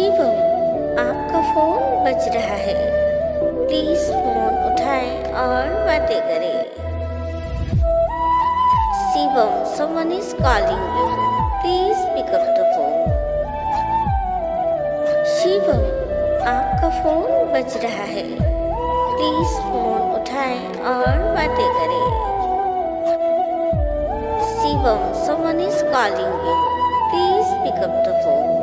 शिवम, आपका फोन बज रहा है। प्लीज फोन उठाएं और बातें करें। Shivam, someone is calling you. Please pick up the phone. Shivam, आपका फोन बज रहा है। प्लीज फोन उठाएं और बातें करें। Shivam, someone is calling you. Please pick up the phone.